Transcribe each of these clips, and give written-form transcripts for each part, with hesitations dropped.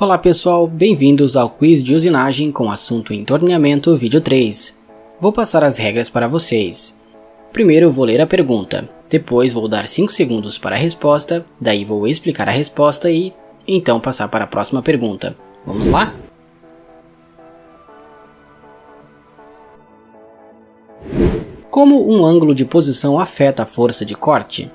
Olá pessoal, bem-vindos ao quiz de usinagem com assunto entorneamento vídeo 3. Vou passar as regras para vocês. Primeiro vou ler a pergunta, depois vou dar 5 segundos para a resposta, daí vou explicar a resposta e então passar para a próxima pergunta. Vamos lá? Como um ângulo de posição afeta a força de corte?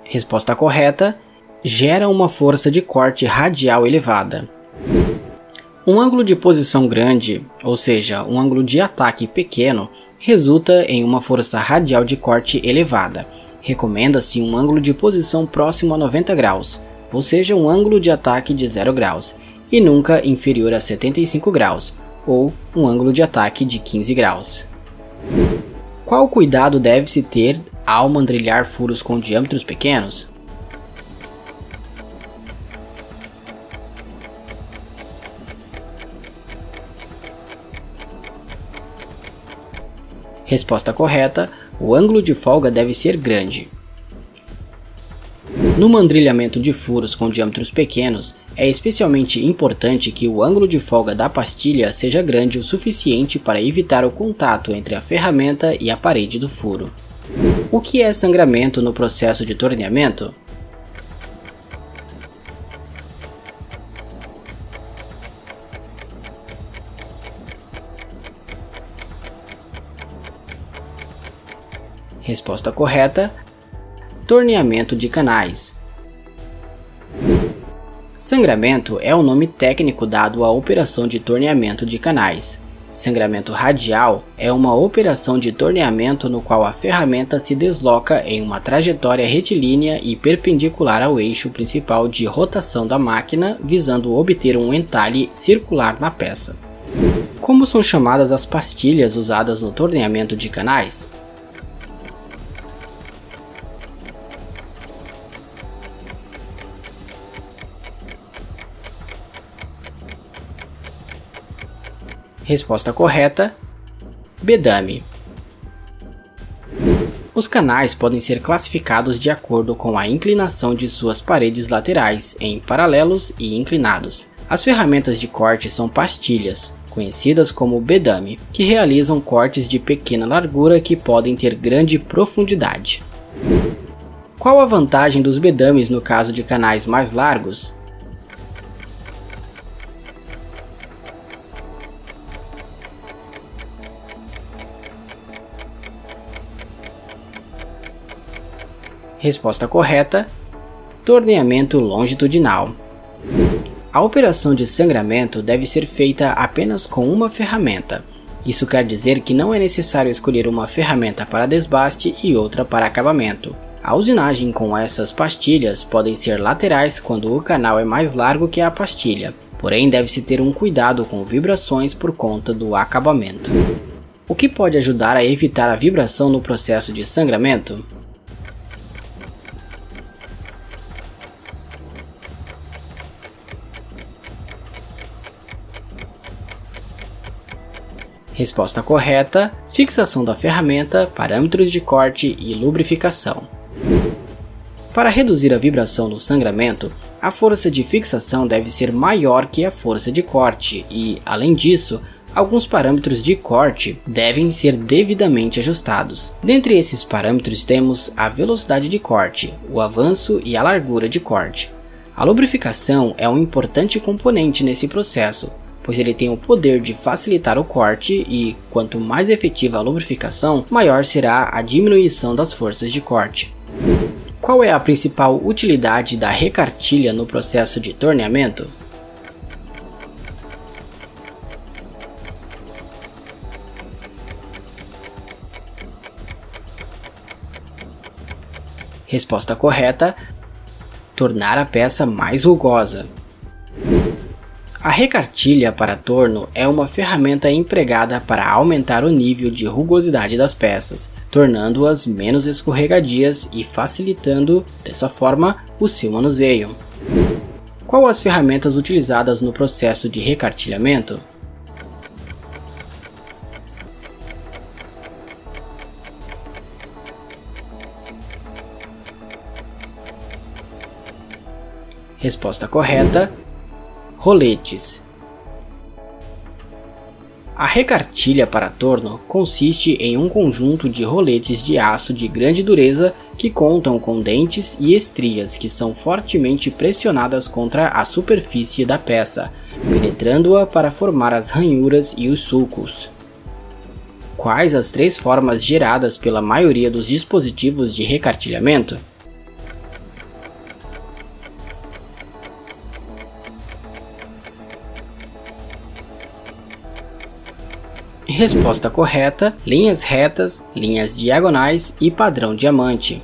Resposta correta: gera uma força de corte radial elevada. Um ângulo de posição grande, ou seja, um ângulo de ataque pequeno, resulta em uma força radial de corte elevada. Recomenda-se um ângulo de posição próximo a 90 graus, ou seja, um ângulo de ataque de 0 graus, e nunca inferior a 75 graus, ou um ângulo de ataque de 15 graus. Qual cuidado deve-se ter ao mandrilhar furos com diâmetros pequenos? Resposta correta: o ângulo de folga deve ser grande. No mandrilhamento de furos com diâmetros pequenos, é especialmente importante que o ângulo de folga da pastilha seja grande o suficiente para evitar o contato entre a ferramenta e a parede do furo. O que é sangramento no processo de torneamento? Resposta correta: torneamento de canais. Sangramento é o nome técnico dado à operação de torneamento de canais. Sangramento radial é uma operação de torneamento no qual a ferramenta se desloca em uma trajetória retilínea e perpendicular ao eixo principal de rotação da máquina, visando obter um entalhe circular na peça. Como são chamadas as pastilhas usadas no torneamento de canais? Resposta correta: bedame. Os canais podem ser classificados de acordo com a inclinação de suas paredes laterais, em paralelos e inclinados. As ferramentas de corte são pastilhas, conhecidas como bedame, que realizam cortes de pequena largura que podem ter grande profundidade. Qual a vantagem dos bedames no caso de canais mais largos? Resposta correta: torneamento longitudinal. A operação de sangramento deve ser feita apenas com uma ferramenta. Isso quer dizer que não é necessário escolher uma ferramenta para desbaste e outra para acabamento. A usinagem com essas pastilhas podem ser laterais quando o canal é mais largo que a pastilha, porém deve-se ter um cuidado com vibrações por conta do acabamento. O que pode ajudar a evitar a vibração no processo de sangramento? Resposta correta: fixação da ferramenta, parâmetros de corte e lubrificação. Para reduzir a vibração no sangramento, a força de fixação deve ser maior que a força de corte e, além disso, alguns parâmetros de corte devem ser devidamente ajustados. Dentre esses parâmetros temos a velocidade de corte, o avanço e a largura de corte. A lubrificação é um importante componente nesse processo, pois ele tem o poder de facilitar o corte e, quanto mais efetiva a lubrificação, maior será a diminuição das forças de corte. Qual é a principal utilidade da recartilha no processo de torneamento? Resposta correta: tornar a peça mais rugosa. A recartilha para torno é uma ferramenta empregada para aumentar o nível de rugosidade das peças, tornando-as menos escorregadias e facilitando, dessa forma, o seu manuseio. Qual as ferramentas utilizadas no processo de recartilhamento? Resposta correta: roletes. A recartilha para torno consiste em um conjunto de roletes de aço de grande dureza que contam com dentes e estrias que são fortemente pressionadas contra a superfície da peça, penetrando-a para formar as ranhuras e os sulcos. Quais as 3 formas geradas pela maioria dos dispositivos de recartilhamento? Resposta correta: linhas retas, linhas diagonais e padrão diamante.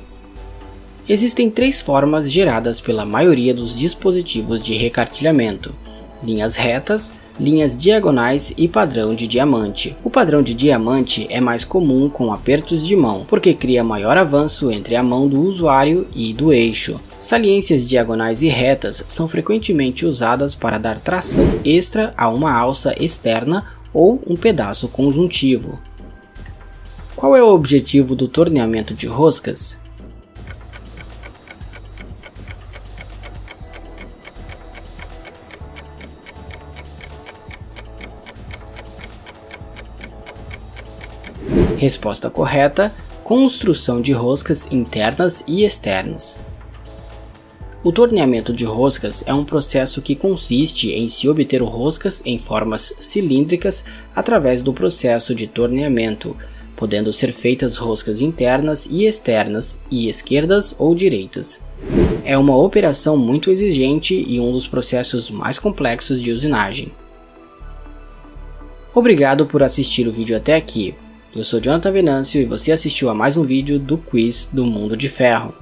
Existem 3 formas geradas pela maioria dos dispositivos de recartilhamento: linhas retas, linhas diagonais e padrão de diamante. O padrão de diamante é mais comum com apertos de mão, porque cria maior avanço entre a mão do usuário e do eixo. Saliências diagonais e retas são frequentemente usadas para dar tração extra a uma alça externa ou um pedaço conjuntivo. Qual é o objetivo do torneamento de roscas? Resposta correta: construção de roscas internas e externas. O torneamento de roscas é um processo que consiste em se obter roscas em formas cilíndricas através do processo de torneamento, podendo ser feitas roscas internas e externas e esquerdas ou direitas. É uma operação muito exigente e um dos processos mais complexos de usinagem. Obrigado por assistir o vídeo até aqui. Eu sou Jonathan Venâncio e você assistiu a mais um vídeo do Quiz do Mundo de Ferro.